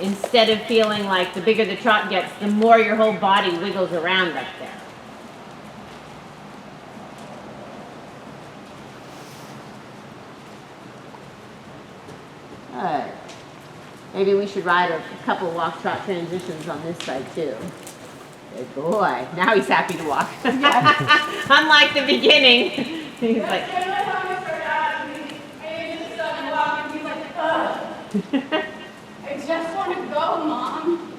Instead of feeling like the bigger the trot gets, the more your whole body wiggles around up there. Good. Maybe we should ride a couple walk-trot transitions on this side too. Good boy. Now he's happy to walk. Unlike the beginning. He's like. I just want to go, Mom.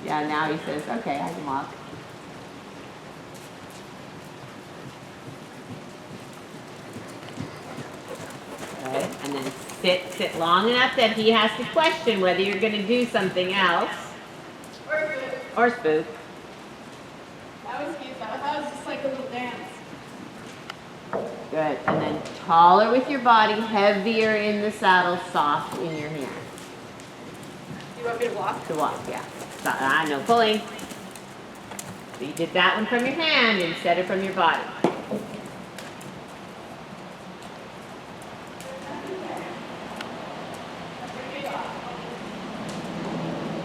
Yeah, now he says, okay, I can walk. Good. And then sit long enough that he has to question whether you're going to do something else. Or spook. That was cute. That was just like a little dance. Good. And then taller with your body, heavier in the saddle, soft in your hand. Do you want me to walk? To walk, yeah. No pulling. So you did that one from your hand instead of from your body.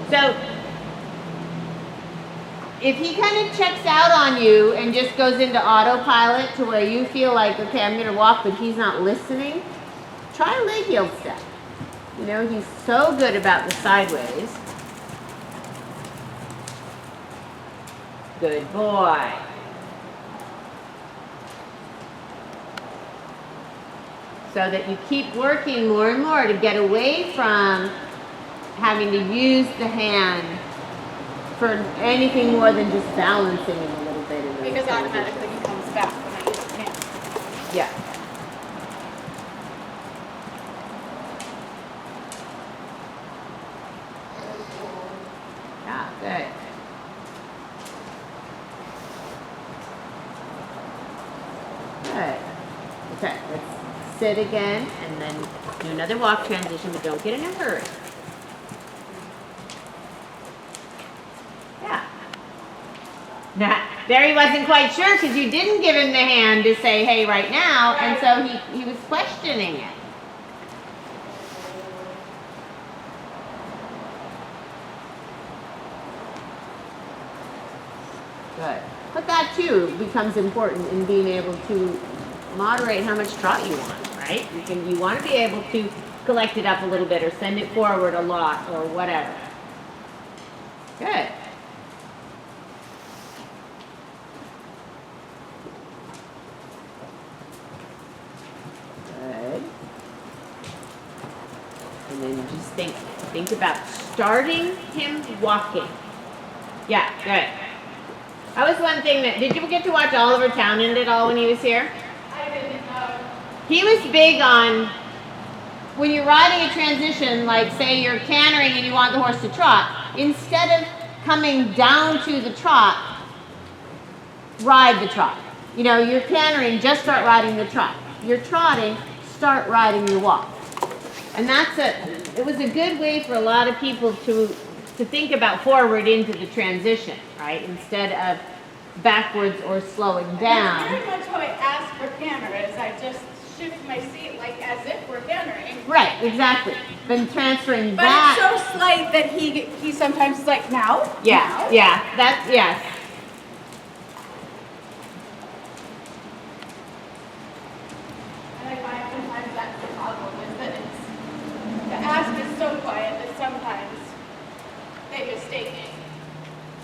So if he kind of checks out on you and just goes into autopilot to where you feel like, okay, I'm going to walk, but he's not listening, try a leg heel step. You know, he's so good about the sideways. Good boy. So that you keep working more and more to get away from having to use the hand for anything more than just balancing him a little bit. Because automatically he comes back when I use the hand. Yeah. Yeah, good. Good. Okay, let's sit again and then do another walk transition, but don't get in a hurry. Yeah. Now, there he wasn't quite sure because you didn't give him the hand to say, hey, right now, and so he was questioning it. Good. But that too becomes important in being able to moderate how much trot you want, right? You want to be able to collect it up a little bit or send it forward a lot or whatever. Good. Good. And then just think about starting him walking. Yeah, good. That was one thing that, did you get to watch Oliver Townend at all when he was here? I didn't know. He was big on, when you're riding a transition, like say you're cantering and you want the horse to trot, instead of coming down to the trot, ride the trot. You know, you're cantering, just start riding the trot. You're trotting, start riding the walk. And it was a good way for a lot of people to think about forward into the transition, right? Instead of backwards or slowing down. That's very much how I ask for camera, is I just shift my seat like as if we're cantering. Right, exactly. Then transferring But that. it's so slight that he sometimes is like, now? Yeah, Now? yeah, that's, yes. And I find sometimes that's the problem, is that the ask is so quiet that sometimes they just stay in.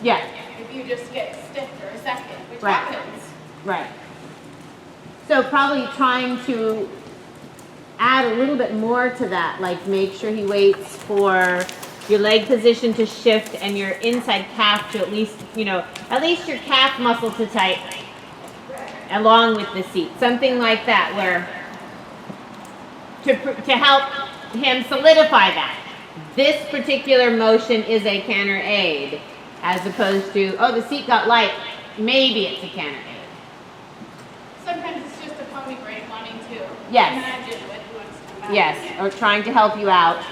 Yeah, If you just get stiff for a second, which Right. happens. right. So probably trying to add a little bit more to that, like make sure he waits for your leg position to shift and your inside calf to at least your calf muscle to tighten along with the seat. Something like that where to help him solidify that. This particular motion is a canter aid as opposed to, oh, the seat got light, maybe it's a canter aid. Sometimes it's just a pony brain wanting to Yes. imagine what he wants to imagine. Yes, or trying to help you out.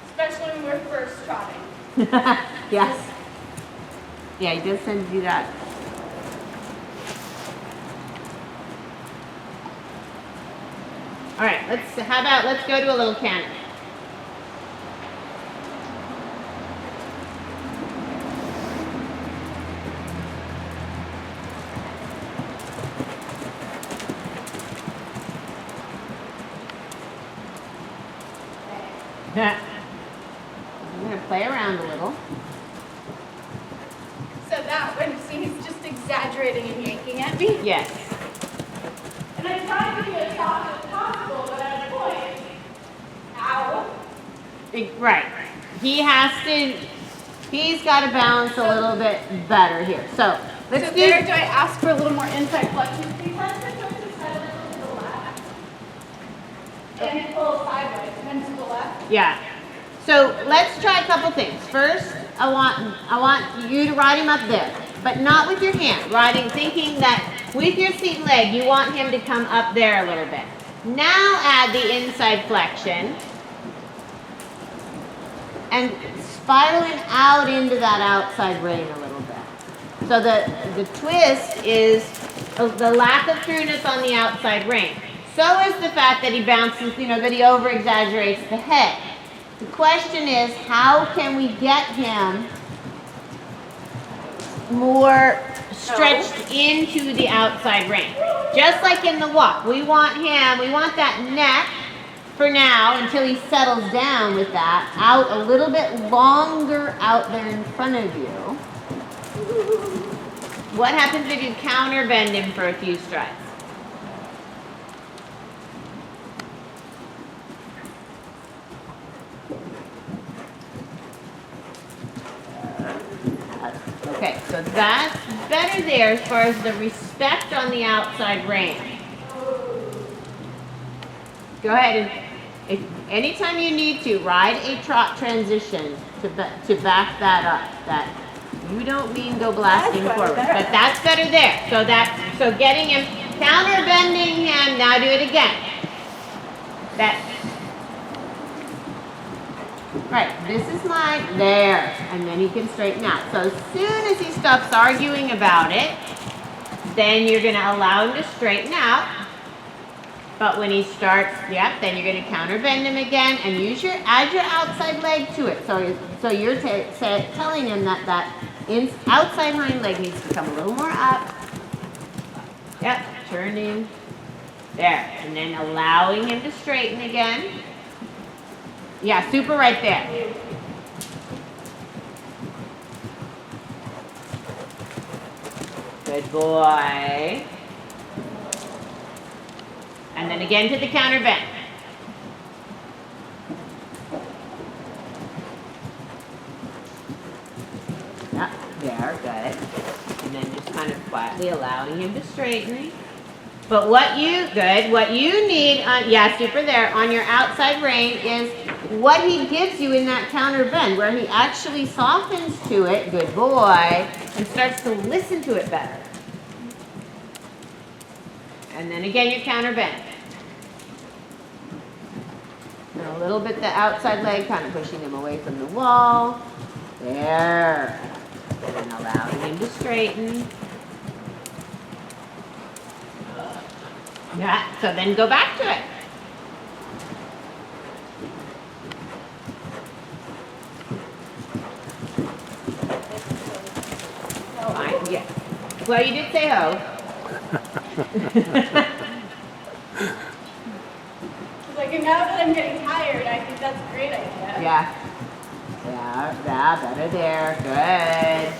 Especially when we're first trotting. Yes. Yeah, he does tend to do that. All right, let's go to a little canter. play around a little. So that when he's just exaggerating and yanking at me. Yes. And I tried to be as soft as possible, but at a point, ow. Right. He's got to balance a little bit better here. So let's So do. there, do I ask for a little more inside flexion? He tends to push his head a little to the left. And pull sideways, and then to the left. Yeah. So let's try a couple things. First, I want you to ride him up there, but not with your hand. Thinking that with your seat leg, you want him to come up there a little bit. Now add the inside flexion and spiraling out into that outside rein a little bit. So the twist is the lack of trueness on the outside rein. So is the fact that he bounces, that he over exaggerates the head. The question is, how can we get him more stretched into the outside rein? Just like in the walk, we want that neck for now until he settles down with that, out a little bit longer out there in front of you. What happens if you counter bend him for a few strides? Okay, so that's better there as far as the respect on the outside rein. Go ahead and anytime you need to, ride a trot transition to back that up. That you don't mean go blasting forward, but that's better there. So getting him, counter bending him, now do it again. Right, this is there, and then he can straighten out. So as soon as he stops arguing about it, then you're going to allow him to straighten out. But when he starts, then you're going to counter bend him again and add your outside leg to it. So you're telling him that outside hind leg needs to come a little more up. Yep, turning there, and then allowing him to straighten again. Yeah, super right there. Good boy. And then again to the counter bend. Yep, there, good. And then just kind of quietly allowing him to straighten. But what you need, super there, on your outside rein is what he gives you in that counter bend, where he actually softens to it, good boy, and starts to listen to it better. And then again, your counter bend. And a little bit the outside leg, kind of pushing him away from the wall. There. And then allowing him to straighten. Yeah, so then go back to it. Fine, yeah. Well, you did say ho. Like, and now that I'm getting tired, I think that's a great idea. Yeah, better there. Good.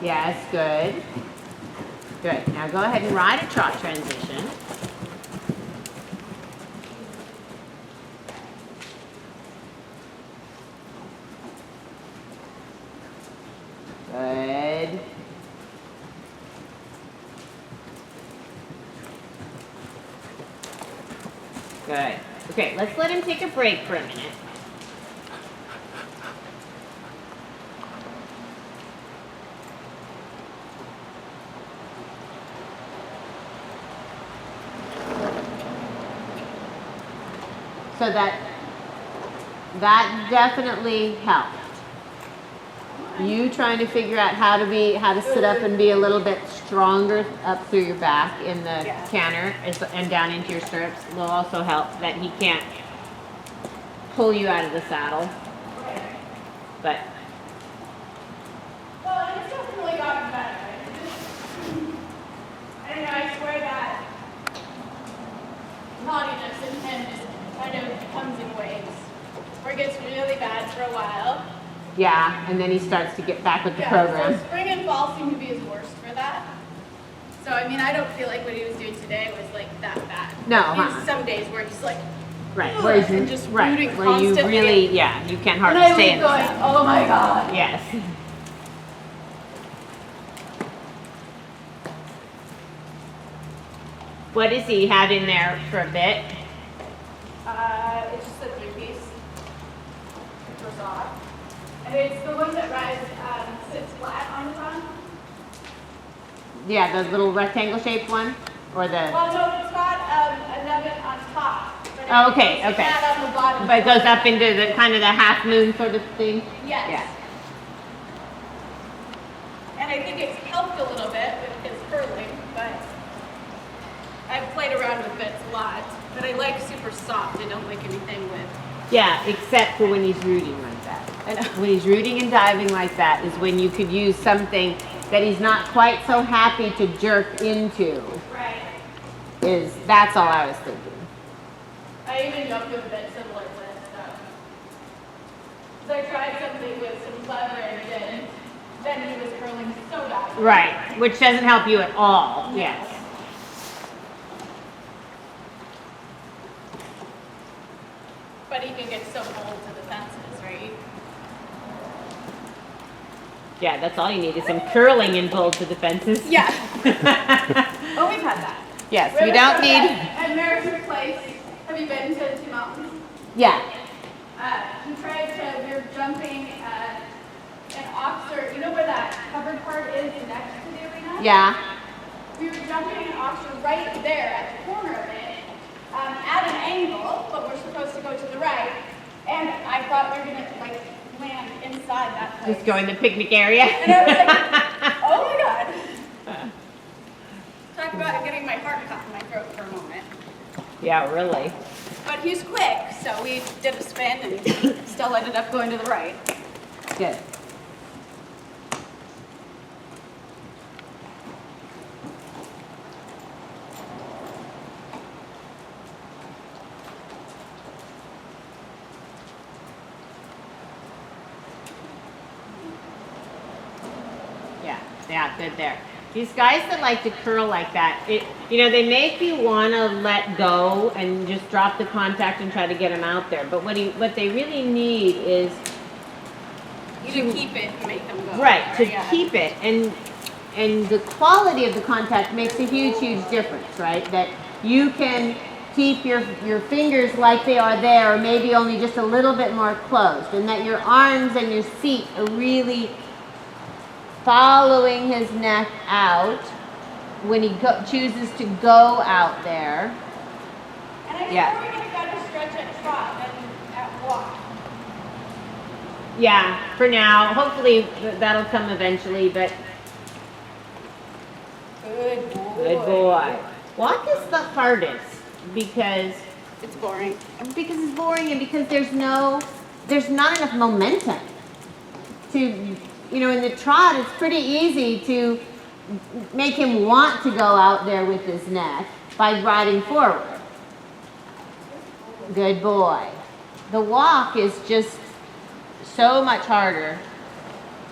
Yes, good. Good. Now go ahead and ride a trot transition. Good. Good. Okay, let's let him take a break for a minute. So that definitely helped. You trying to figure out how to sit up and be a little bit stronger up through your back in the canter and down into your stirrups will also help that he can't pull you out of the saddle. But well, it's definitely gotten better. I a while. Yeah, and then he starts to get back with the Yeah, program. so spring and fall seem to be his worst for that. So, I mean, I don't feel like what he was doing today was like that bad. No, There's some days where he's like, Right, "Ugh," where and you just right, rooting where you constantly. really, yeah, you can't And hardly I stay was in the going, saddle. oh my God. Yes. What does he have in there for a bit? It's just a 3-piece dressage. And it's the one that rides, sits flat on the tongue. Yeah, the little rectangle shaped one, or the. Well, no, it's got a nubbin on top. But Oh, okay, it's okay. flat on the bottom. But it goes up into the kind of the half moon sort of thing. Yes. Yeah. And I think it's helped a little bit with his curling, but I've played around with bits a lot. But I like super soft. I don't like anything with. Yeah, except for when he's rooting like that. I know. When he's rooting and diving like that is when you could use something that he's not quite so happy to jerk into. Right. That's all I was thinking. I even jumped with a bit similar to this stuff. So I tried something with some leverage and then he was curling so bad. Right, which doesn't help you at all. No. Yes. But he can get so bold to the fences, right? Yeah, that's all you need is some curling and bold to the fences. Yeah. Oh, we've had that. Yes, we don't need. At Mercer Place, have you been to Two Mountains? Yeah. He tried to, we were jumping in Oxford, you know where that covered part is next to the arena? Yeah. We were jumping in Oxford right there at the corner of it, at an angle, but we're supposed to go to the right. And I thought we were gonna like land inside that place. Just go in the picnic area. And I was like, oh my God. Talk about getting my heart caught in my throat for a moment. Yeah, really. But he's quick, so we did a spin and still ended up going to the right. Good. Yeah, good there. These guys that like to curl like that, they make you want to let go and just drop the contact and try to get them out there. But what they really need is You to keep it and make them go. right to Yeah. keep it, and the quality of the contact makes a huge difference, right? That you can keep your fingers like they are there, or maybe only just a little bit more closed, and that your arms and your seat are really following his neck out when he chooses to go out there. And I Yeah. think we're going to better stretch at trot than at walk. Yeah, for now. Hopefully that'll come eventually, but Good boy. good boy. Walk is the hardest because It's boring. it's boring and because there's not enough momentum to, in the trot it's pretty easy to make him want to go out there with his neck by riding forward. Good boy. The walk is just so much harder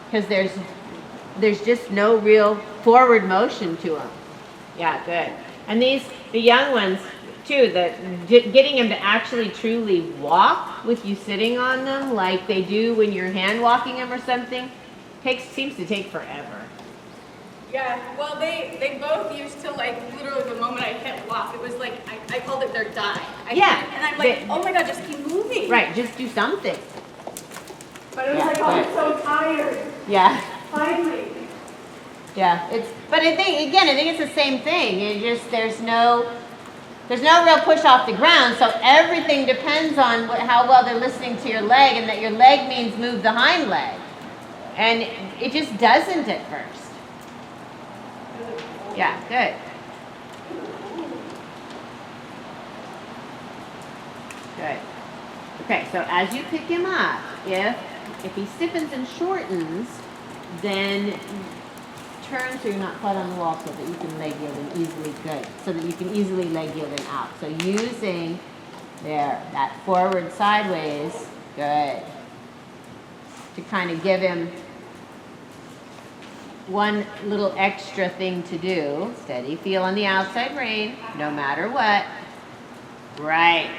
because there's just no real forward motion to him. Yeah, good. And the young ones too, getting them to actually truly walk with you sitting on them like they do when you're hand walking them or something seems to take forever. Yeah, well, they both used to, like, literally the moment I hit walk, it was like, I called it their die. Yeah. And I'm like, oh my God, just keep moving. Right, just do something. But it was Yeah, like, oh, right. I'm so tired. Yeah. Finally. Yeah, but I think it's the same thing. There's no real push off the ground, so everything depends on how well they're listening to your leg, and that your leg means move the hind leg. And it just doesn't at first. Yeah, good. Good. Okay, so as you pick him up, if he stiffens and shortens, then turn so you're not flat on the wall so that you can leg yield him easily. Good. So that you can easily leg yield him out. So using that forward sideways. Good. to kind of give him one little extra thing to do. Steady feel on the outside rein, no matter what. Right.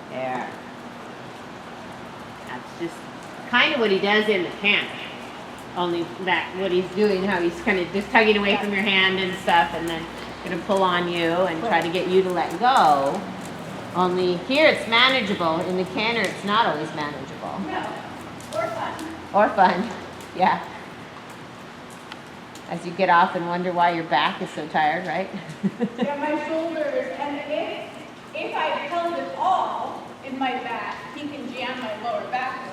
There. That's just kind of what he does in the canter. Only that what he's doing, how he's kind of just tugging away from your hand and stuff, and then gonna pull on you and try to get you to let go. Only here it's manageable. In the canter, it's not always manageable. No. Or fun. Or fun, yeah. As you get off and wonder why your back is so tired, right? Yeah, my shoulders, and if I held it all in my back, he can jam my lower back